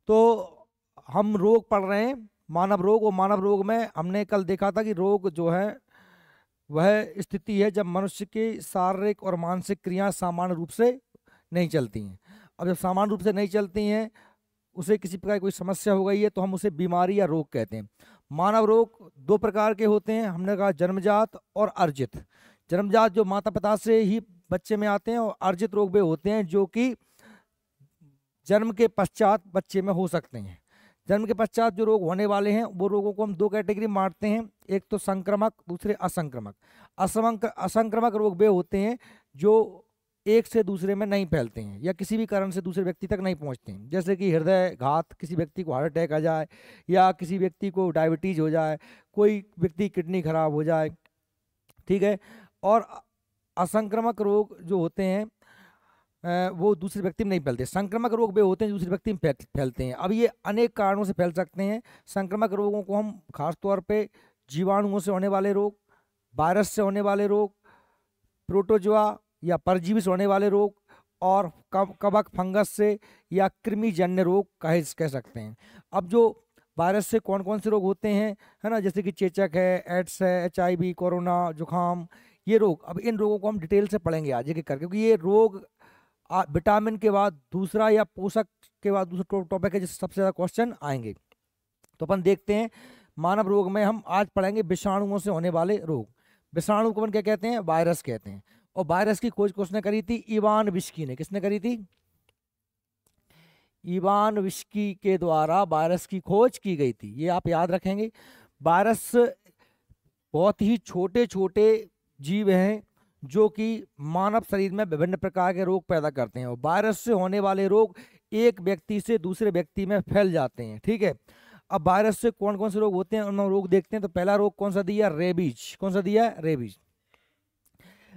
तो हम रोग पढ़ रहे हैं मानव रोग, और मानव रोग में हमने कल देखा था कि रोग जो है वह स्थिति है जब मनुष्य की शारीरिक और मानसिक क्रियाएं सामान्य रूप से नहीं चलती हैं। अब जब सामान्य रूप से नहीं चलती हैं, उसे किसी प्रकार की कोई समस्या हो गई है, तो हम उसे बीमारी या रोग कहते हैं। मानव रोग दो प्रकार के होते हैं, हमने कहा जन्मजात और अर्जित। जन्मजात जो माता पिता से ही बच्चे में आते हैं, और अर्जित रोग वे होते हैं जो कि जन्म के पश्चात बच्चे में हो सकते हैं। जन्म के पश्चात जो रोग होने वाले हैं वो रोगों को हम दो कैटेगरी में बांटते हैं, एक तो संक्रमक, दूसरे असंक्रमक। असंक्रमक रोग वे होते हैं जो एक से दूसरे में नहीं फैलते हैं या किसी भी कारण से दूसरे व्यक्ति तक नहीं पहुंचते हैं, जैसे कि हृदय घात, किसी व्यक्ति को हार्ट अटैक आ जाए, या किसी व्यक्ति को डायबिटीज हो जाए, कोई व्यक्ति किडनी खराब हो जाए, ठीक है। और असंक्रामक रोग जो होते हैं वो दूसरे व्यक्ति में नहीं फैलते। संक्रामक रोग वे होते हैं जो दूसरे व्यक्ति में फैलते हैं। अब ये अनेक कारणों से फैल सकते हैं। संक्रामक रोगों को हम खास तौर पे जीवाणुओं से होने वाले रोग, वायरस से होने वाले रोग, प्रोटोजोआ या परजीवी से होने वाले रोग, और कवक फंगस से या कृमिजन्य रोग कह सकते हैं। अब जो वायरस से कौन कौन से रोग होते हैं, है ना, जैसे कि चेचक है, एड्स है, HIV, कोरोना, जुकाम, ये रोग। अब इन रोगों को हम डिटेल से पढ़ेंगे आज एक एक करके, क्योंकि ये रोग विटामिन के बाद दूसरा या पोषक के बाद दूसरा टॉपिक है जिससे सबसे ज्यादा क्वेश्चन आएंगे। तो अपन देखते हैं, मानव रोग में हम आज पढ़ेंगे विषाणुओं से होने वाले रोग। विषाणु को अपन क्या कहते हैं? वायरस कहते हैं। और वायरस की खोज किसने करी थी? इवान विस्की ने। किसने करी थी? इवान विस्की के द्वारा वायरस की खोज की गई थी, ये आप याद रखेंगे। वायरस बहुत ही छोटे छोटे जीव हैं जो कि मानव शरीर में विभिन्न प्रकार के रोग पैदा करते हैं, और वायरस से होने वाले रोग एक व्यक्ति से दूसरे व्यक्ति में फैल जाते हैं, ठीक है। अब वायरस से कौन कौन से रोग होते हैं उनमें रोग देखते हैं। तो पहला रोग कौन सा दिया? रेबीज। कौन सा दिया? रेबीज।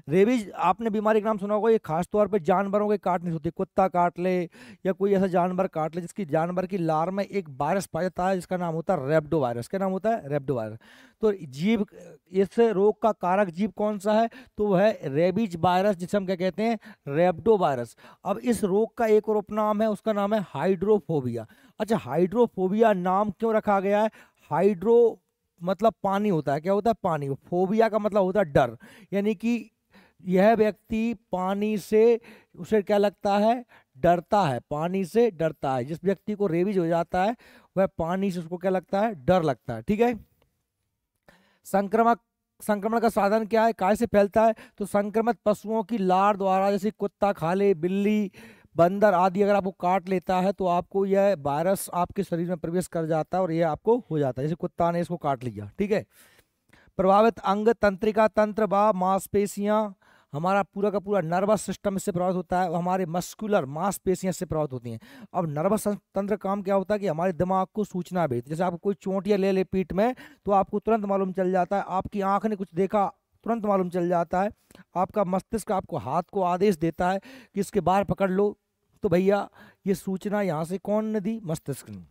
रेबीज आपने बीमारी का नाम सुना होगा। ये खास तौर पे जानवरों के काटने से होती है। कुत्ता काट ले या कोई ऐसा जानवर काट ले जिसकी जानवर की लार में एक वायरस पाया जाता है जिसका नाम होता है रेब्डो वायरस। क्या नाम होता है? रेब्डो वायरस। तो जीव, इस रोग का कारक जीव कौन सा है? तो वह है रेबीज वायरस, जिसे हम क्या कहते हैं? रेब्डो वायरस। अब इस रोग का एक और उपनाम है, उसका नाम है हाइड्रोफोबिया। अच्छा, हाइड्रोफोबिया नाम क्यों रखा गया है? हाइड्रो मतलब पानी होता है। क्या होता है? पानी। फोबिया का मतलब होता है डर, यानी कि यह व्यक्ति पानी से, उसे क्या लगता है? डरता है, पानी से डरता है। जिस व्यक्ति को रेबीज हो जाता है वह पानी से, उसको क्या लगता है? डर लगता है, ठीक है। संक्रमक, संक्रमण का साधन क्या है? काय से फैलता है? तो संक्रमित पशुओं की लार द्वारा, जैसे कुत्ता खा ले, बिल्ली, बंदर आदि अगर आपको काट लेता है तो आपको यह वायरस आपके शरीर में प्रवेश कर जाता है और यह आपको हो जाता है। जैसे कुत्ता ने इसको काट लिया, ठीक है। प्रभावित अंग, तंत्रिका तंत्र व मांसपेशियां, हमारा पूरा का पूरा नर्वस सिस्टम इससे प्रभावित होता है, और हमारे मस्कुलर मांसपेशियां इससे प्रभावित होती हैं। अब नर्वस तंत्र काम क्या होता है कि हमारे दिमाग को सूचना भेजती है। जैसे आपको कोई चोट या ले ले पीठ में, तो आपको तुरंत मालूम चल जाता है। आपकी आंख ने कुछ देखा, तुरंत मालूम चल जाता है। आपका मस्तिष्क आपको हाथ को आदेश देता है कि इसके बाहर पकड़ लो। तो भैया ये सूचना यहाँ से कौन ने दी? मस्तिष्क ने।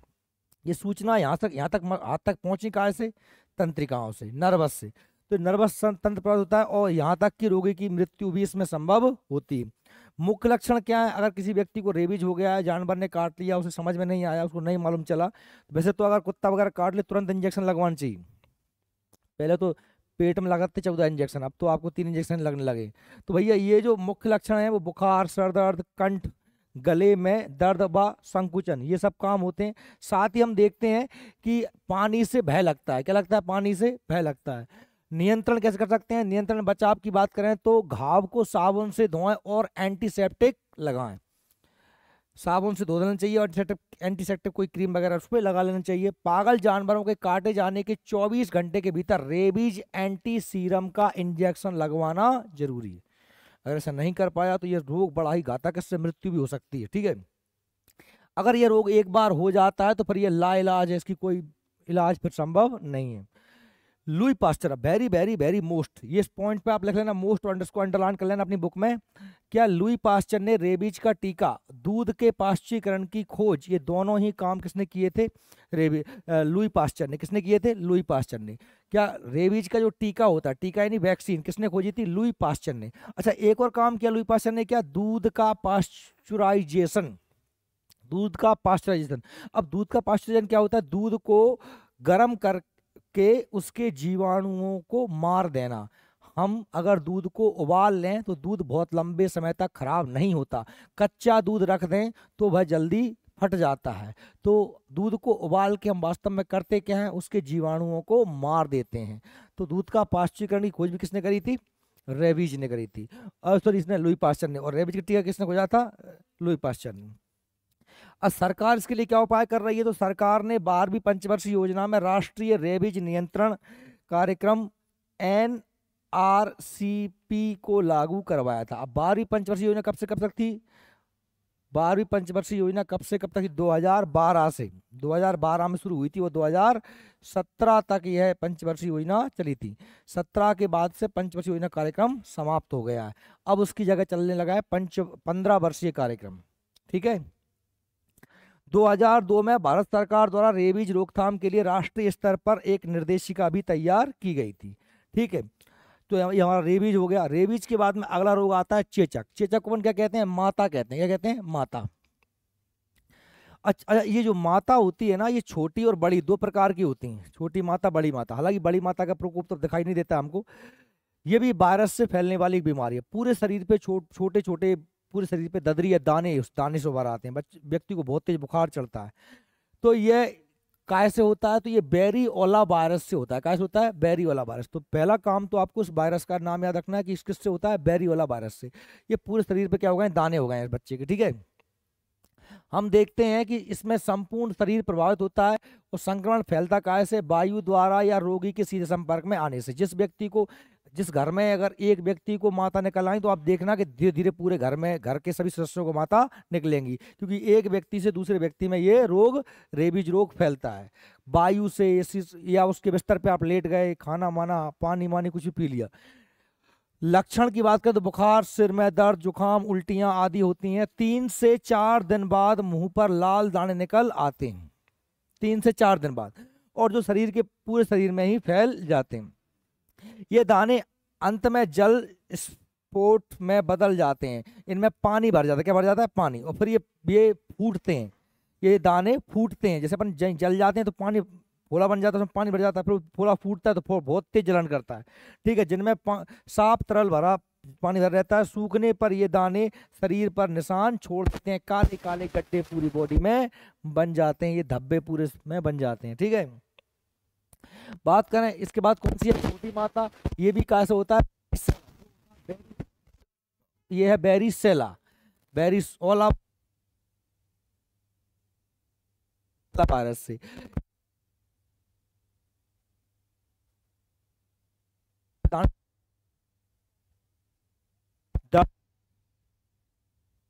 ये सूचना यहाँ तक हाथ तक पहुंची कहाँ से? तंत्रिकाओं से, नर्वस से। तो नर्वस तंत्र प्रभावित होता है, और यहाँ तक कि रोगी की मृत्यु भी इसमें संभव होती है। मुख्य लक्षण क्या है? अगर किसी व्यक्ति को रेबीज हो गया है, जानवर ने काट लिया, उसे समझ में नहीं आया, उसको नहीं मालूम चला, वैसे तो अगर कुत्ता वगैरह काट ले तुरंत इंजेक्शन लगवाना चाहिए। पहले तो पेट में लगाते 14 इंजेक्शन, अब तो आपको 3 इंजेक्शन लगने लगे। तो भैया ये जो मुख्य लक्षण है वो बुखार, सर दर्द, कंठ, गले में दर्द व संकुचन, ये सब काम होते हैं। साथ ही हम देखते हैं कि पानी से भय लगता है। क्या लगता है? पानी से भय लगता है। नियंत्रण कैसे कर सकते हैं? नियंत्रण बचाव की बात करें तो घाव को साबुन से धोएं और एंटीसेप्टिक लगाएं। साबुन से धो देना चाहिए, और एंटीसेप्टिक कोई क्रीम वगैरह उस पर लगा लेना चाहिए। पागल जानवरों के काटे जाने के 24 घंटे के भीतर रेबीज एंटी सीरम का इंजेक्शन लगवाना जरूरी है। अगर ऐसा नहीं कर पाया तो यह रोग बड़ा ही घातक है, इससे मृत्यु भी हो सकती है, ठीक है। अगर यह रोग एक बार हो जाता है तो फिर यह लाइलाज है, इसकी कोई इलाज फिर संभव नहीं है। Louis Pasteur, very very very most, ये इस पॉइंट पे आप लिख लेना मोस्ट, और इसको अंडरलाइन कर लेना अपनी बुक में। क्या लुई पास्चर ने रेबीज का टीका, दूध के पाश्चीकरण की खोज, ये दोनों ही काम किसने किए थे? लुई पास्चर ने। किसने किए थे? लुई पास्चर ने। क्या रेबीज का जो टीका होता है, टीका यानी वैक्सीन, किसने खोजी थी? लुई पास्चर ने। अच्छा, एक और काम किया लुई पास्चर ने, क्या? दूध का पाश्चुराइजेशन, दूध का पास्चराइजेशन। अब दूध का पास्चराइजेशन क्या होता है? दूध को गर्म करके उसके जीवाणुओं को मार देना। हम अगर दूध को उबाल लें तो दूध बहुत लंबे समय तक खराब नहीं होता। कच्चा दूध रख दें तो वह जल्दी फट जाता है। तो दूध को उबाल के हम वास्तव में करते क्या है? उसके जीवाणुओं को मार देते हैं। तो दूध का पास्चुरीकरण की खोज भी किसने करी थी? रेबीज ने करी थी। सॉरी, इसने लुई पास्चर ने। और रेबीज का टीका किसने खोजा था? लुई पास्चर ने। अब सरकार इसके लिए क्या उपाय कर रही है? तो सरकार ने 12वीं पंचवर्षीय योजना में राष्ट्रीय रेबीज नियंत्रण कार्यक्रम NRCP को लागू करवाया था। अब 12वीं पंचवर्षीय योजना कब से कब तक थी? 12वीं पंचवर्षीय योजना कब से कब तक थी? 2012 से। 2012 में शुरू हुई थी, वो 2017 तक यह पंचवर्षीय योजना चली थी। 17 के बाद से पंचवर्षीय योजना कार्यक्रम समाप्त हो गया है। अब उसकी जगह चलने लगा है 15 वर्षीय कार्यक्रम। ठीक है। 2002 में भारत सरकार द्वारा रेबीज रोकथाम के लिए राष्ट्रीय स्तर पर एक निर्देशिका भी तैयार की गई थी। ठीक है। तो ये हमारा रेबीज हो गया। रेबीज के बाद में अगला रोग आता है चेचक। चेचक को क्या कहते हैं? माता कहते हैं। क्या कहते हैं? माता। अच्छा, ये जो माता होती है ना, ये छोटी और बड़ी दो प्रकार की होती हैं। छोटी माता, बड़ी माता। हालांकि बड़ी माता का प्रकोप तो दिखाई नहीं देता हमको। ये भी वायरस से फैलने वाली एक बीमारी है। पूरे शरीर पे छोटे छोटे पूरे शरीर पे ददरी या दाने, उस दाने से उभर आते हैं। व्यक्ति को बहुत तेज बुखार चढ़ता है। तो ये काय से होता है? तो ये बेरीओला वायरस से होता है। काय से होता है? बेरीओला वायरस। तो पहला काम तो आपको उस वायरस का नाम याद रखना है कि किससे होता है? बेरीओला वायरस से। ये पूरे शरीर पे क्या हो गए? दाने हो गए हैं बच्चे के। ठीक है। हम देखते हैं कि इसमें संपूर्ण शरीर प्रभावित होता है। और संक्रमण फैलता काय से? वायु द्वारा या रोगी के सीधे संपर्क में आने से। जिस घर में अगर एक व्यक्ति को माता निकल आई, तो आप देखना कि धीरे धीरे पूरे घर में, घर के सभी सदस्यों को माता निकलेंगी। क्योंकि एक व्यक्ति से दूसरे व्यक्ति में ये रोग, रेबीज रोग फैलता है वायु से। या उसके बिस्तर पे आप लेट गए, खाना माना, पानी मानी कुछ भी पी लिया। लक्षण की बात करें तो बुखार, सिर में दर्द, जुकाम, उल्टियां आदि होती हैं। 3 से 4 दिन बाद मुंह पर लाल दाने निकल आते हैं। 3 से 4 दिन बाद। और जो शरीर के पूरे शरीर में ही फैल जाते हैं। ये दाने अंत में जल स्फोट में बदल जाते हैं। इनमें पानी भर जाता है। क्या भर जाता है? पानी। और फिर ये फूटते हैं। ये दाने फूटते हैं। जैसे अपन जल जाते हैं तो पानी फोड़ा बन जाता है, उसमें पानी भर जाता है, फिर फोड़ा फूटता है तो बहुत तेज जलन करता है। ठीक है। जिनमें साफ तरल भरा पानी भर रहता है। सूखने पर ये दाने शरीर पर निशान छोड़ देते हैं। काले काले गड्ढे पूरी बॉडी में बन जाते हैं। ये धब्बे पूरे में बन जाते हैं। ठीक है। बात करें इसके बाद कौन सी है? छोटी माता। ये भी कैसे होता है? ये है बेरीसेला, बेरीओला वायरस से।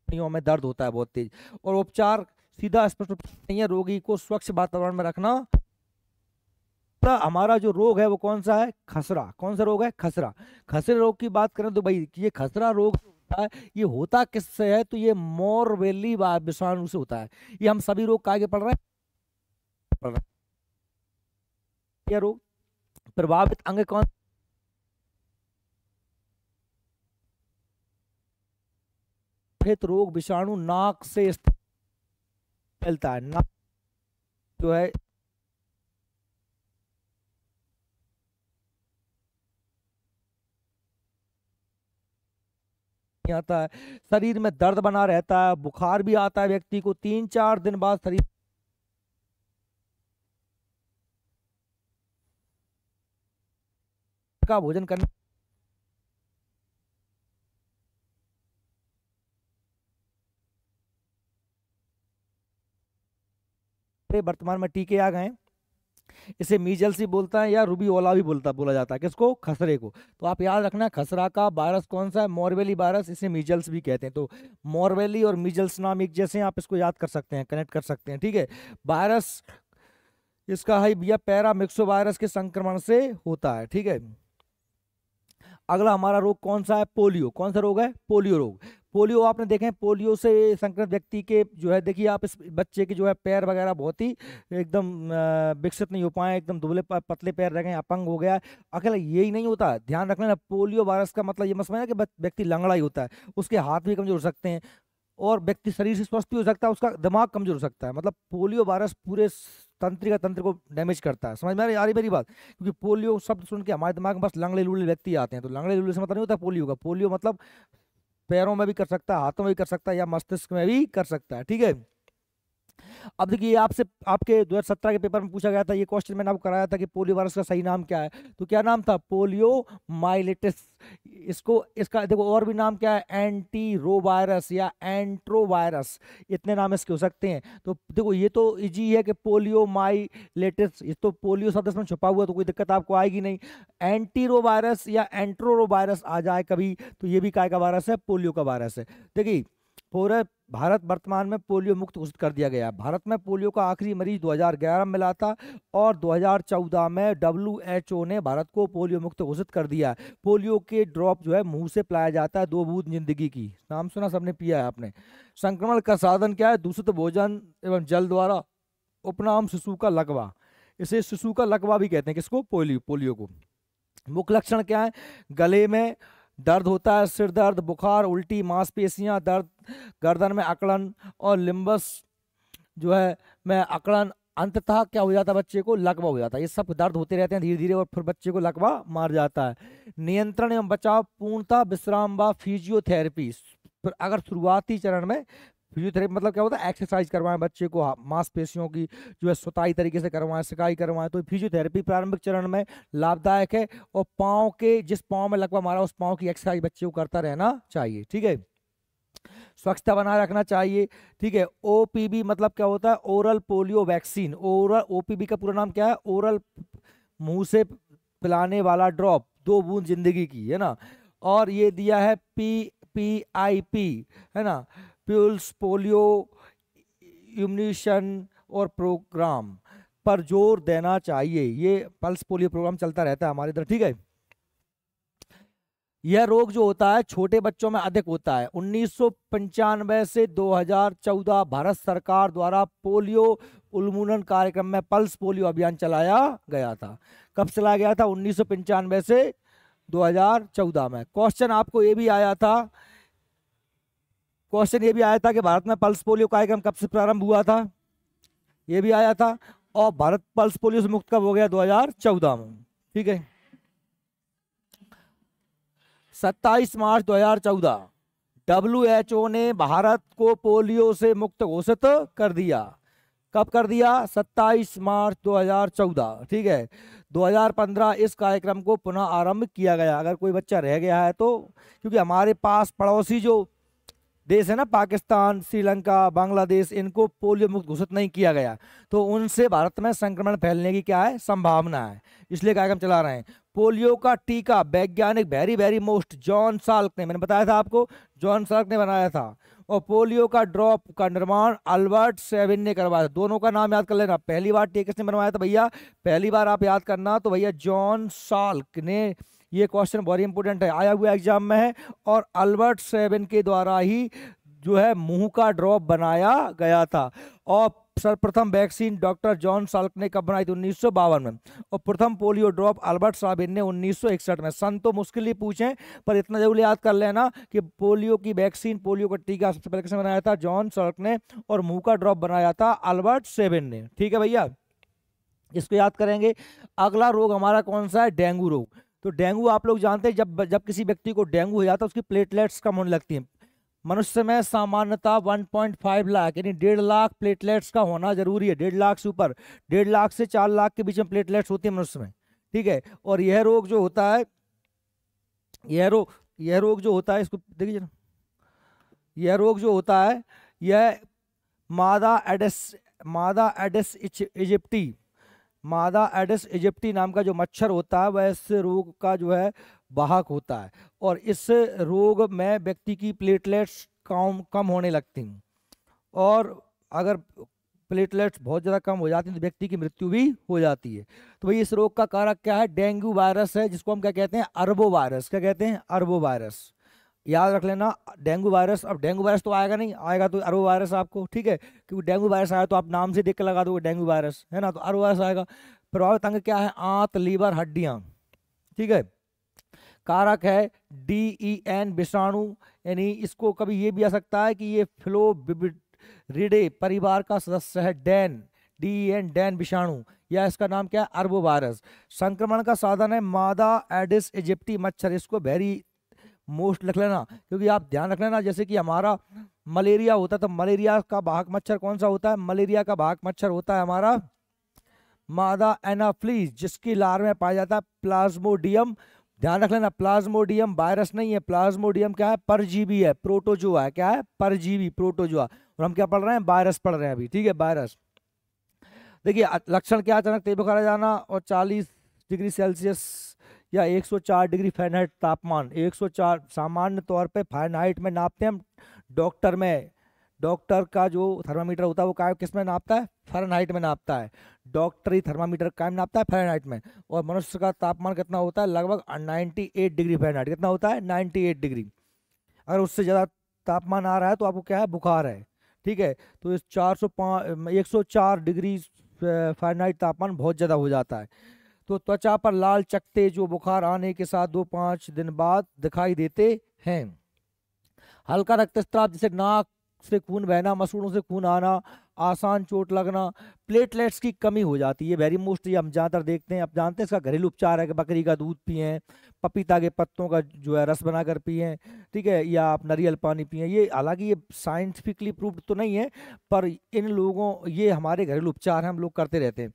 में दर्द होता है बहुत तेज। और उपचार सीधा स्पष्ट नहीं है। रोगी को स्वच्छ वातावरण में रखना। हमारा जो रोग है वो कौन सा है? खसरा। कौन सा रोग है? खसरा। खसरे रोग की बात करें तो भाई, ये खसरा रोग होता है, ये होता किससे है? तो ये मोरबेली विषाणु से होता है। ये हम सभी रोग आगे पढ़ रहे हैं। ये रोग प्रभावित अंग कौन? रोग विषाणु नाक से फैलता है। नाक जो है आता है। शरीर में दर्द बना रहता है, बुखार भी आता है व्यक्ति को। 3-4 दिन बाद शरीर का भोजन करने वर्तमान में टीके आ गए हैं। इसे मीजल्स भी बोलता है या रूबीओला भी बोला जाता है। किसको? खसरे को। तो आप याद रखना, खसरा का वायरस कौन सा है? मोरबेली वायरस। इसे मीजल्स भी कहते हैं। तो मोरबेली और मीजल्स नाम एक जैसे हैं, आप इसको याद कर सकते हैं, कनेक्ट कर सकते हैं। ठीक है। वायरस इसका है या पैरामिक्सो वायरस के संक्रमण से होता है। ठीक है। अगला हमारा रोग कौन सा है? पोलियो। कौन सा रोग है? पोलियो रोग। पोलियो आपने देखे, पोलियो से संक्रमित व्यक्ति के जो है, देखिए आप, इस बच्चे के जो है पैर वगैरह बहुत ही एकदम विकसित नहीं हो पाए, एकदम दुबले पतले पैर रह गए, अपंग हो गया। अकेला यही नहीं होता, ध्यान रखना। पोलियो वायरस का मतलब ये मत समझना कि व्यक्ति लंगड़ा ही होता है। उसके हाथ भी कमजोर हो सकते हैं। और व्यक्ति शरीर से स्वस्थ भी हो सकता है, उसका दिमाग कमजोर हो सकता है। मतलब पोलियो वायरस पूरे तंत्रिका तंत्र को डैमेज करता है। समझ में आ रही मेरी बात? क्योंकि पोलियो शब्द सुन के हमारे दिमाग में बस लंगड़े लूले व्यक्ति आते हैं, तो लंगड़े लूले से मतलब नहीं होता पोलियो का। पोलियो मतलब पैरों में भी कर सकता है, हाथों में भी कर सकता है, या मस्तिष्क में भी कर सकता है। ठीक है। अब देखिए आपसे आपके 2017 के पेपर में पूछा गया था, ये क्वेश्चन मैंने आपको कराया था कि पोलियो वायरस का सही नाम क्या है। तो क्या नाम था? पोलियो माइलेटिस। इसको इसका देखो और भी नाम क्या है, एंटी रो वायरस या एंट्रोवायरस, इतने नाम इसके हो सकते हैं। तो देखो ये तो इजी है कि पोलियो माइलेटिस, ये तो पोलियो शब्द इसमें छुपा हुआ है, तो कोई दिक्कत आपको आएगी नहीं। एंटी रो वायरस या एंट्रो वायरस आ जाए कभी तो ये भी काय का वायरस है? पोलियो का वायरस है। देखिए पूरे भारत वर्तमान में पोलियो मुक्त घोषित कर दिया गया है। भारत में पोलियो का आखिरी मरीज 2011 में मिला था और 2014 में WHO ने भारत को पोलियो मुक्त घोषित कर दिया है। पोलियो के ड्रॉप जो है मुंह से पिलाया जाता है, 2 बूंद जिंदगी की। नाम सुना सबने, पिया है आपने। संक्रमण का साधन क्या है? दूषित भोजन एवं जल द्वारा। उपनाम शिशु का लकवा, इसे शिशु का लकवा भी कहते हैं। किसको? पोलियो को। मुख्य लक्षण क्या है? गले में दर्द होता है, सिर दर्द, बुखार, उल्टी, मांसपेशियां दर्द, गर्दन में अकड़न और लिम्बस जो है में अकड़न। अंततः क्या हो जाता है? बच्चे को लकवा हो जाता है। ये सब दर्द होते रहते हैं धीरे धीरे और फिर बच्चे को लकवा मार जाता है। नियंत्रण एवं बचाव पूर्णतः विश्राम व फिजियोथेरेपी। अगर शुरुआती चरण में फिजियोथेरेपी मतलब क्या होता है? एक्सरसाइज करवाएं बच्चे को, मांसपेशियों की जो है सुताई तरीके से करवाएं, सिकाई करवाएं, तो फिजियोथेरेपी प्रारंभिक चरण में लाभदायक है। और पाँव के, जिस पाँव में लकवा मारा उस पाँव की एक्सरसाइज बच्चे को करता रहना चाहिए। ठीक है। स्वच्छता बनाए रखना चाहिए। ठीक है। OPV मतलब क्या होता है? Oral polio vaccine. Oral OPV का पूरा नाम क्या है? ओरल मुंह से पिलाने वाला ड्रॉप, 2 बूंद जिंदगी की, है ना। और ये दिया है PPIP, है ना, प्यूल्स पोलियो इम्यूनेशन और प्रोग्राम पर जोर देना चाहिए। ये पल्स पोलियो प्रोग्राम चलता रहता है हमारे इधर। ठीक है। यह रोग जो होता है छोटे बच्चों में अधिक होता है। 1995 से 2014 भारत सरकार द्वारा पोलियो उन्मूलन कार्यक्रम में पल्स पोलियो अभियान चलाया गया था। कब चलाया गया था? 1995 से 2014 में। क्वेश्चन आपको ये भी आया था, क्वेश्चन ये भी आया था कि भारत में पल्स पोलियो कार्यक्रम कब से प्रारंभ हुआ था, ये भी आया था। और भारत पल्स पोलियो से मुक्त कब हो गया? 2014 में। ठीक है। 27 मार्च 2014 WHO ने भारत को पोलियो से मुक्त घोषित कर दिया। कब कर दिया? 27 मार्च 2014। ठीक है। 2015 इस कार्यक्रम को पुनः आरंभ किया गया। अगर कोई बच्चा रह गया है तो, क्योंकि हमारे पास पड़ोसी जो देश है ना, पाकिस्तान, श्रीलंका, बांग्लादेश, इनको पोलियो मुक्त घोषित नहीं किया गया, तो उनसे भारत में संक्रमण फैलने की क्या है? संभावना है। इसलिए कार्यक्रम चला रहे हैं। पोलियो का टीका वैज्ञानिक वेरी मोस्ट जॉन साल्क ने, मैंने बताया था आपको, जॉन साल्क ने बनाया था। और पोलियो का ड्रॉप का निर्माण अल्बर्ट सेविन ने करवाया था। दोनों का नाम याद कर लेना। पहली बार टीका किसने बनवाया था भैया? पहली बार आप याद करना तो भैया जॉन साल्क ने। ये क्वेश्चन बहुत इंपोर्टेंट है, आया हुआ एग्जाम में है। और अल्बर्ट सेविन के द्वारा ही जो है मुंह का ड्रॉप बनाया गया था। और सर्वप्रथम वैक्सीन डॉक्टर जॉन साल्क ने कब बनाई थी? 1952 में। और प्रथम पोलियो ड्रॉप अल्बर्ट साबिन ने 1961 में। सन तो मुश्किल ही पूछें, पर इतना जरूर याद कर लेना कि पोलियो की वैक्सीन, पोलियो का टीका सबसे पहले किसने बनाया था? जॉन साल्क ने। और मुंह का ड्रॉप बनाया था अल्बर्ट सेविन ने। ठीक है भैया, इसको याद करेंगे। अगला रोग हमारा कौन सा है? डेंगू रोग। तो डेंगू आप लोग जानते हैं, जब किसी व्यक्ति को डेंगू हो जाता है उसकी प्लेटलेट्स कम होने लगती हैं। मनुष्य में सामान्यतः 1.5 लाख यानी 1.5 लाख प्लेटलेट्स का होना जरूरी है। 1.5 लाख से ऊपर, 1.5 लाख से 4 लाख के बीच में प्लेटलेट्स होती है मनुष्य में। ठीक है। और यह रोग जो होता है, यह रोग जो होता है, इसको देखिए ना, यह रोग जो होता है यह मादा एडिस इजिप्टी नाम का जो मच्छर होता है वह इस रोग का जो है वाहक होता है। और इस रोग में व्यक्ति की प्लेटलेट्स कम होने लगती हैं। और अगर प्लेटलेट्स बहुत ज़्यादा कम हो जाती हैं तो व्यक्ति की मृत्यु भी हो जाती है। तो भाई इस रोग का कारक क्या है? डेंगू वायरस है, जिसको हम क्या कहते हैं? अरबो वायरस। क्या कहते हैं? अरबो वायरस। याद रख लेना डेंगू वायरस। अब डेंगू वायरस तो आएगा नहीं, आएगा तो अरबो वायरस आपको। ठीक है। क्योंकि डेंगू वायरस आया तो आप नाम से देख के लगा दोगे डेंगू वायरस, है ना, तो अरबो वायरस आएगा। प्रभावित अंग क्या है? आंत, लीवर, हड्डियां। ठीक है। कारक है DEN विषाणु यानी इसको कभी ये भी आ सकता है कि ये फ्लोबिरिडे परिवार का सदस्य है, डैन, DEN, डैन विषाणु, या इसका नाम क्या है, अर्बो वायरस। संक्रमण का साधन है मादा एडिस इजिप्टी मच्छर। इसको वेरी मोस्ट लिख लेना, क्योंकि आप ध्यान रख लेना, जैसे कि हमारा मलेरिया होता है तो मलेरिया का वाहक मच्छर कौन सा होता है, मलेरिया का वाहक मच्छर होता है हमारा मादा एनाफ्लीज, जिसकी लार में पाया जाता है प्लाज्मोडियम। ध्यान रख लेना, प्लाज्मोडियम वायरस नहीं है, प्लाज्मोडियम क्या है, परजीवी है, प्रोटोजोआ है। क्या है, परजीवी, प्रोटोजोआ। और हम क्या पढ़ रहे हैं, वायरस पढ़ रहे हैं अभी, ठीक है, वायरस। देखिए लक्षण क्या, अचानक तेज बुखार आ जाना और 40 डिग्री सेल्सियस या 104 डिग्री फ़ारेनहाइट तापमान। 104 सामान्य तौर पे फ़ारेनहाइट में नापते हैं हम, डॉक्टर में, डॉक्टर का जो थर्मामीटर होता है वो क्या किस में नापता है, फ़ारेनहाइट में नापता है। डॉक्टरी थर्मामीटर क्या में नापता है, फ़ारेनहाइट में। और मनुष्य का तापमान कितना होता है, लगभग 98 डिग्री फ़ारेनहाइट। कितना होता है, 98 डिग्री। अगर उससे ज़्यादा तापमान आ रहा है तो आपको क्या है, बुखार है, ठीक है। तो इस 104 डिग्री फ़ारेनहाइट तापमान बहुत ज़्यादा हो जाता है। तो त्वचा पर लाल चकत्ते जो बुखार आने के साथ 2-5 दिन बाद दिखाई देते हैं। हल्का रक्तस्राव जैसे नाक से खून बहना, मसूड़ों से खून आना, आसान चोट लगना, प्लेटलेट्स की कमी हो जाती है, वेरी मोस्ट, ये हम ज़्यादातर देखते हैं। अब जानते हैं इसका घरेलू उपचार है कि बकरी का दूध पिएं, पपीता के पत्तों का जो है रस बनाकर पिएं, ठीक है, या आप नारियल पानी पिएं। ये हालांकि ये साइंटिफिकली प्रूव्ड तो नहीं है, पर इन लोगों, ये हमारे घरेलू उपचार हैं, हम लोग करते रहते हैं।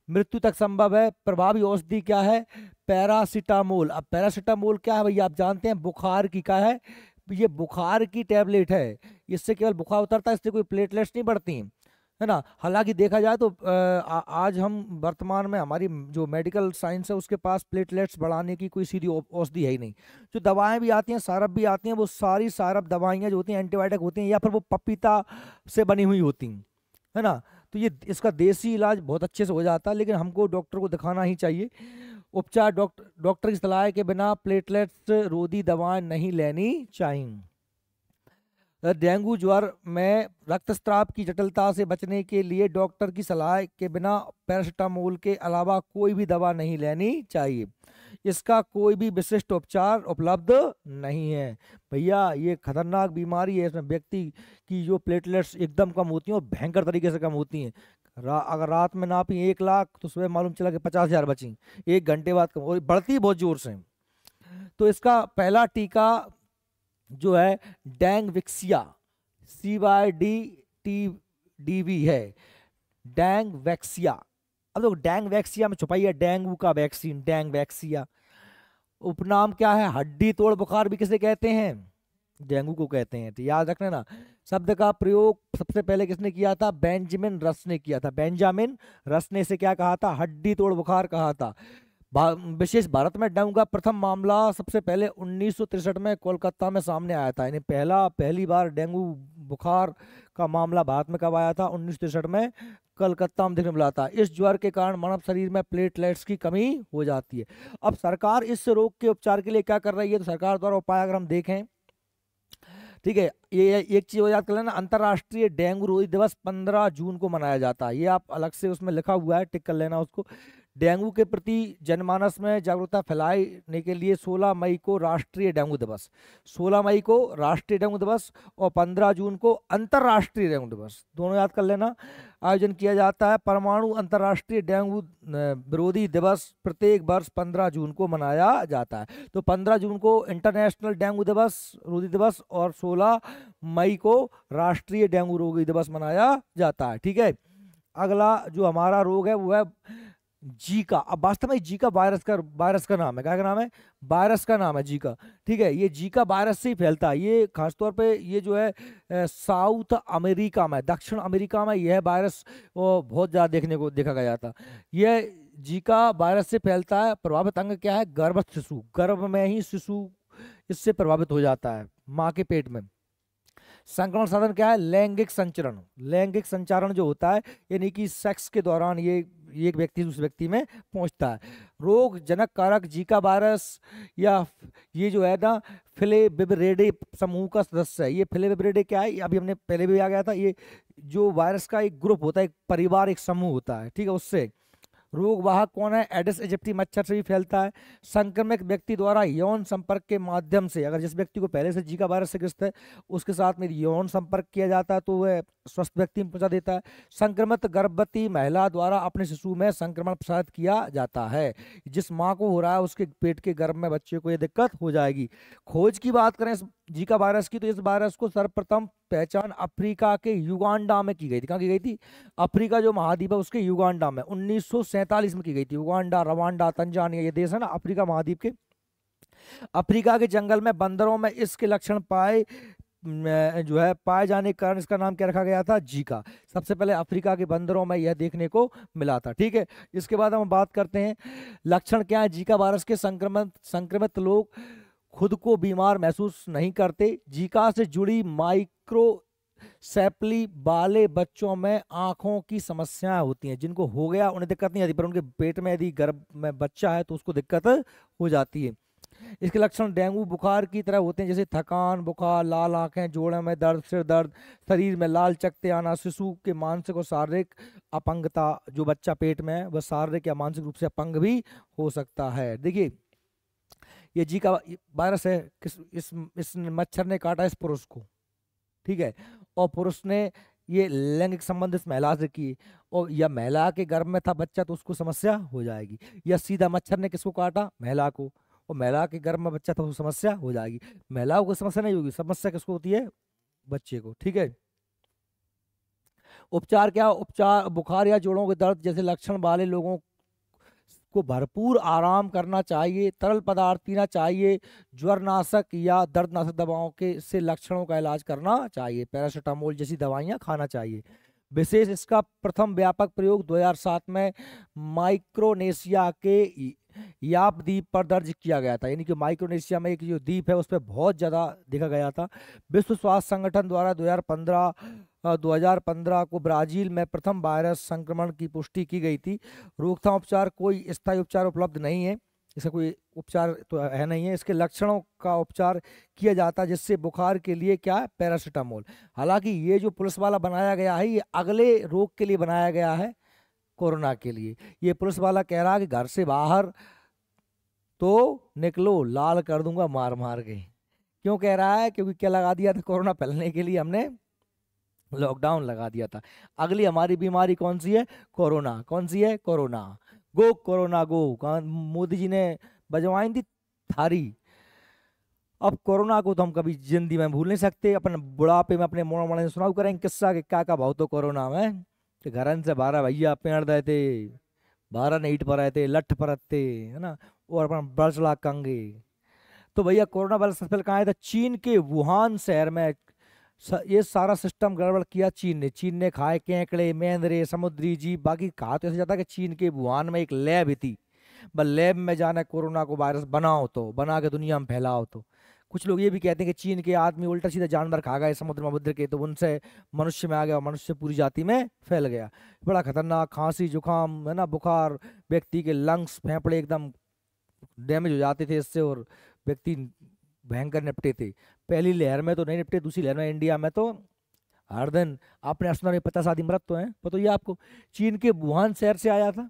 मृत्यु तक संभव है। प्रभावी औषधि क्या है, पैरासीटामोल। अब पैरासीटामोल क्या है भैया, आप जानते हैं बुखार की क्या है, ये बुखार की टैबलेट है, इससे केवल बुखार उतरता है, इससे कोई प्लेटलेट्स नहीं बढ़ती, है ना। हालांकि देखा जाए तो आज हम वर्तमान में हमारी जो मेडिकल साइंस है उसके पास प्लेटलेट्स बढ़ाने की कोई सीधी औषधि है ही नहीं। जो दवाएं भी आती हैं, सारप भी आती हैं, वो सारी सारप दवाइयाँ जो होती हैं एंटीबायोटिक होती हैं, या फिर वो पपीता से बनी हुई होती हैं, है ना। तो ये इसका देसी इलाज बहुत अच्छे से हो जाता है, लेकिन हमको डॉक्टर को दिखाना ही चाहिए। उपचार डॉक्टर की सलाह के बिना प्लेटलेट्स रोधी दवाएं नहीं लेनी चाहिए। डेंगू ज्वर में रक्तस्राव की जटिलता से बचने के लिए डॉक्टर की सलाह के बिना पैरासीटामोल के अलावा कोई भी दवा नहीं लेनी चाहिए। इसका कोई भी विशिष्ट उपचार उपलब्ध नहीं है। भैया ये खतरनाक बीमारी है, इसमें व्यक्ति की जो प्लेटलेट्स एकदम कम होती हैं और भयंकर तरीके से कम होती हैं। अगर रात में नापी 1 लाख तो सुबह मालूम चला कि 50,000 बची, 1 घंटे बाद कम, और बढ़ती बहुत जोर से। तो इसका पहला टीका जो है डेंगविक्सिया, CYDTDV है, डेंगवैक्सिया। अब देखो डेंगवैक्सिया में छुपाई है डेंगू का वैक्सीन, डेंगवैक्सिया। उपनाम क्या है, हड्डी तोड़ बुखार भी किसे कहते हैं, डेंगू को कहते हैं, तो याद रखना ना। शब्द का प्रयोग सबसे पहले किसने किया था, बेंजामिन रस ने किया था। बेंजामिन रस ने इसे क्या कहा था, हड्डी तोड़ बुखार कहा था। विशेष भारत में डेंगू का प्रथम मामला सबसे पहले 1963 में कोलकाता में सामने आया था। यानी पहली बार डेंगू बुखार का मामला भारत में कब आया था, 1963 में कलकत्ता में देखने मिला था। इस ज्वर के कारण मानव शरीर में प्लेटलेट्स की कमी हो जाती है। अब सरकार इस रोग के उपचार के लिए क्या कर रही है, तो सरकार द्वारा उपाय अगर हम देखें, ठीक है, ये एक चीज याद कर लेना, अंतर्राष्ट्रीय डेंगू रोधी दिवस 15 जून को मनाया जाता है। ये आप अलग से उसमें लिखा हुआ है, टिक कर लेना उसको। डेंगू के प्रति जनमानस में जागरूकता फैलाने के लिए 16 मई को राष्ट्रीय डेंगू दिवस, 16 मई को राष्ट्रीय डेंगू दिवस और 15 जून को अंतर्राष्ट्रीय डेंगू दिवस, दोनों याद कर लेना, आयोजन किया जाता है। परमाणु अंतर्राष्ट्रीय डेंगू विरोधी दिवस प्रत्येक वर्ष 15 जून को मनाया जाता है। तो 15 जून को इंटरनेशनल डेंगू दिवस रोधी दिवस और 16 मई को राष्ट्रीय डेंगू रोगी दिवस मनाया जाता है, ठीक है। अगला जो हमारा रोग है वो है जीका। अब वास्तव में जीका वायरस का नाम है, क्या का नाम है, वायरस का नाम है जीका, ठीक है। ये जीका वायरस से ही फैलता है। ये खासतौर पे ये जो है साउथ अमेरिका में, दक्षिण अमेरिका में यह वायरस बहुत ज़्यादा देखा गया था। यह जीका वायरस से फैलता है। प्रभावित अंग क्या है, गर्भस्थ शिशु, गर्भ में ही शिशु इससे प्रभावित हो जाता है, माँ के पेट में। संक्रमण साधन क्या है, लैंगिक संचरण। लैंगिक संचारण जो होता है यानी कि सेक्स के दौरान ये एक व्यक्ति दूसरे व्यक्ति में पहुंचता है। रोग जनक कारक जीका वायरस या ये जो है ना फिलेविरिडे समूह का सदस्य है। ये फिलेविरिडे क्या है, अभी हमने पहले भी आ गया था, ये जो वायरस का एक ग्रुप होता है, एक परिवार, एक समूह होता है, ठीक है, उससे रोग वाहक कौन है? एडिस इजिप्टी मच्छर से भी फैलता है। संक्रमित व्यक्ति द्वारा यौन संपर्क के माध्यम से, अगर जिस व्यक्ति को पहले से जीका वायरस से ग्रस्त है उसके साथ में यौन संपर्क किया जाता है तो वह स्वस्थ व्यक्ति में पहुंचा देता है। संक्रमित गर्भवती महिला द्वारा अपने शिशु में संक्रमण प्रसारित किया जाता है। जिस माँ को हो रहा है उसके पेट के गर्भ में बच्चे को ये दिक्कत हो जाएगी। खोज की बात करें इस जीका वायरस की, तो इस वायरस को सर्वप्रथम पहचान अफ्रीका के युगांडा में की गई थी। कहाँ की गई थी? अफ्रीका जो महाद्वीप है उसके युगांडा में 1947 में की गई थी। युगांडा, रवांडा, तंजानिया ये देश है ना अफ्रीका महाद्वीप के। अफ्रीका के जंगल में बंदरों में इसके लक्षण जो है पाए जाने के कारण इसका नाम क्या रखा गया था? जीका। सबसे पहले अफ्रीका के बंदरों में यह देखने को मिला था। ठीक है, इसके बाद हम बात करते हैं लक्षण क्या है जीका वायरस के। संक्रमित लोग खुद को बीमार महसूस नहीं करते। जीका से जुड़ी माइक्रोसेफली वाले बच्चों में आंखों की समस्याएं होती हैं। जिनको हो गया उन्हें दिक्कत नहीं आती, पर उनके पेट में यदि गर्भ में बच्चा है तो उसको दिक्कत हो जाती है। इसके लक्षण डेंगू बुखार की तरह होते हैं, जैसे थकान, बुखार, लाल आंखें, जोड़ों में दर्द, सिर दर्द, शरीर में लाल चकत्ते आना। शिशु के मानसिक और शारीरिक अपंगता, जो बच्चा पेट में है वह शारीरिक या मानसिक रूप से अपंग भी हो सकता है। देखिए ये जीका वायरस है, इस मच्छर ने काटा इस पुरुष को, ठीक है, और पुरुष ने ये लैंगिक संबंध इस महिला से किए, और या महिला के गर्भ में था बच्चा तो उसको समस्या हो जाएगी। या सीधा मच्छर ने किसको काटा? महिला को, और महिला के गर्भ में बच्चा था तो समस्या हो जाएगी। महिलाओं को समस्या नहीं होगी, समस्या किसको होती है? बच्चे को। ठीक है, उपचार क्या? उपचार बुखार या जोड़ों के दर्द जैसे लक्षण वाले लोगों को भरपूर आराम करना चाहिए, तरल पदार्थ पीना चाहिए, ज्वरनाशक या दर्दनाशक दवाओं के से लक्षणों का इलाज करना चाहिए, पैरासीटामोल जैसी दवाइयां खाना चाहिए। विशेष इसका प्रथम व्यापक प्रयोग 2007 में माइक्रोनेशिया के याप द्वीप पर दर्ज किया गया था। यानी कि माइक्रोनेशिया में एक जो द्वीप है उस पर बहुत ज्यादा देखा गया था। विश्व स्वास्थ्य संगठन द्वारा 2015 को ब्राजील में प्रथम वायरस संक्रमण की पुष्टि की गई थी। रोकथाम उपचार, कोई स्थायी उपचार उपलब्ध नहीं है, इसका कोई उपचार तो है नहीं है। इसके लक्षणों का उपचार किया जाता है, जिससे बुखार के लिए क्या है? पैरासीटामोल। हालांकि ये जो पुलिस वाला बनाया गया है ये अगले रोग के लिए बनाया गया है, कोरोना के लिए। ये पुलिस वाला कह रहा है कि घर से बाहर तो निकलो, लाल कर दूंगा मार मार के। क्यों कह रहा है? क्योंकि क्या लगा दिया था कोरोना फैलने के लिए? हमने लॉकडाउन लगा दिया था। अगली हमारी बीमारी कौन सी है? कोरोना। कौन सी है? Corona. Go corona go, Modi ji ने बजवाई थी थारी। अब कोरोना को तो हम कभी जिंदगी में भूल नहीं सकते। अपन बुढ़ापे में अपने मोड़ मोड़ सुनाऊ करेंगे किस्सा कि क्या का भाव तो कोरोना में कि घरन से 12 भैया पेड़ दे थे, 12 ने ईट पर आए थे, लठ पर थे, है ना, और अपन बड़ चढ़ा कंगे। तो भैया कोरोना वायरस सबसे पहले कहाँ आया था? चीन के वुहान शहर में। ये सारा सिस्टम गड़बड़ किया चीन ने खाए केकड़े, मेंढरे, समुद्री जीव। बाकी कहा तो ऐसा जाता कि चीन के वुहान में एक लैब थी, बस लैब में जाना कोरोना को वायरस बनाओ तो बना के दुनिया में फैलाओ। तो कुछ लोग ये भी कहते हैं कि चीन के आदमी उल्टा सीधा जानवर खा गए समुद्र ममुद्र के, तो उनसे मनुष्य में आ गया और मनुष्य पूरी जाति में फैल गया। बड़ा खतरनाक खांसी जुकाम, है ना, बुखार, व्यक्ति के लंग्स फेफड़े एकदम डैमेज हो जाते थे इससे, और व्यक्ति भयंकर निपटे थे। पहली लहर में तो नहीं निपटे, दूसरी लहर में इंडिया में तो हर दिन आपने असना में 50 आदमी मरत तो हैं, पता ही आपको। चीन के वुहान शहर से आया था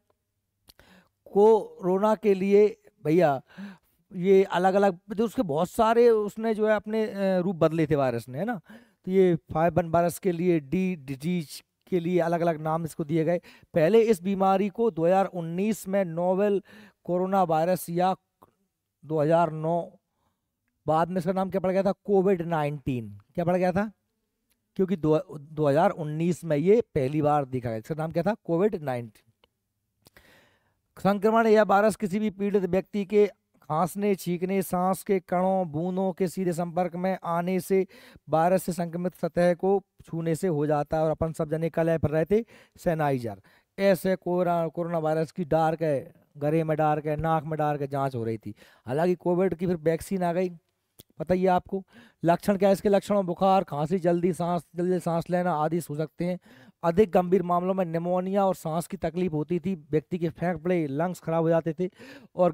कोरोना के लिए भैया। ये अलग अलग जो उसके बहुत सारे उसने जो है अपने रूप बदले थे वायरस ने, है ना। तो ये 5 वायरस के लिए, डी डिजीज के लिए अलग अलग नाम इसको दिए गए। पहले इस बीमारी को 2019 में नोवेल कोरोना वायरस या 2009, बाद में इसका नाम क्या पड़ गया था? कोविड-19। क्या पड़ गया था? क्योंकि 2019 में ये पहली बार देखा गया। इसका नाम क्या था? कोविड-19। संक्रमण या वायरस किसी भी पीड़ित व्यक्ति के खांसने, छींकने, सांस के कणों, बूंदों के सीधे संपर्क में आने से, वायरस से संक्रमित सतह को छूने से हो जाता है। और अपन सब जने कल पर रहे थे सैनिटाइजर, ऐसे कोरोना वायरस की डार के गले में डार के, नाक में डार के जांच हो रही थी। हालांकि कोविड की फिर वैक्सीन आ गई, पता ही है आपको। लक्षण क्या है इसके? लक्षणों बुखार, खांसी, जल्दी सांस लेना आदि हो सकते हैं। अधिक गंभीर मामलों में निमोनिया और सांस की तकलीफ होती थी, व्यक्ति के फेफड़े, लंग्स खराब हो जाते थे। और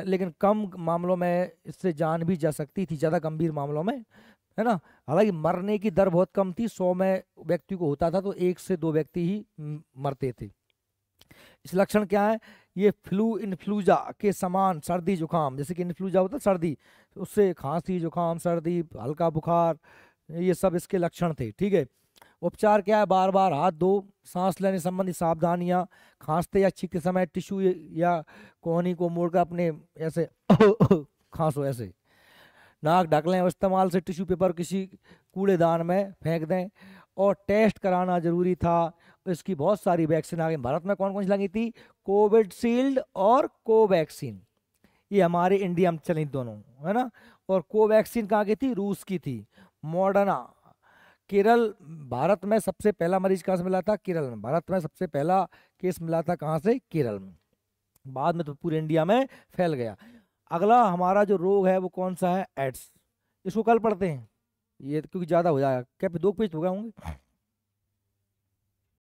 लेकिन कम मामलों में इससे जान भी जा सकती थी, ज़्यादा गंभीर मामलों में, है ना। हालांकि मरने की दर बहुत कम थी, 100 में व्यक्ति को होता था तो 1 से 2 व्यक्ति ही मरते थे। इस लक्षण क्या है? ये फ्लू इन्फ्लूजा के समान सर्दी जुकाम, जैसे कि इन्फ्लूजा होता है सर्दी, उससे खांसी जुकाम सर्दी हल्का बुखार, ये सब इसके लक्षण थे। ठीक है। उपचार क्या है? बार बार हाथ धो, सांस लेने संबंधी सावधानियां, खांसते या छींकते समय टिश्यू या कोहनी को मोड़कर अपने ऐसे खांसो ऐसे, नाक ढक लें और इस्तेमाल से टिश्यू पेपर किसी कूड़ेदान में फेंक दें। और टेस्ट कराना जरूरी था। इसकी बहुत सारी वैक्सीन आ गई। भारत में कौन कौन सी लगी थी? कोविडशील्ड और कोवैक्सीन, ये हमारे इंडिया में चली दोनों, है ना। और कोवैक्सीन कहाँ की थी? रूस की थी। मॉडर्ना केरल, भारत में सबसे पहला मरीज कहाँ से मिला था? केरल में। भारत में सबसे पहला केस मिला था कहाँ से? केरल में। बाद में तो पूरे इंडिया में फैल गया। अगला हमारा जो रोग है वो कौन सा है? एड्स। इसको कल पढ़ते हैं, ये क्योंकि ज़्यादा हो जाएगा। क्या 2 पेज हो गए होंगे?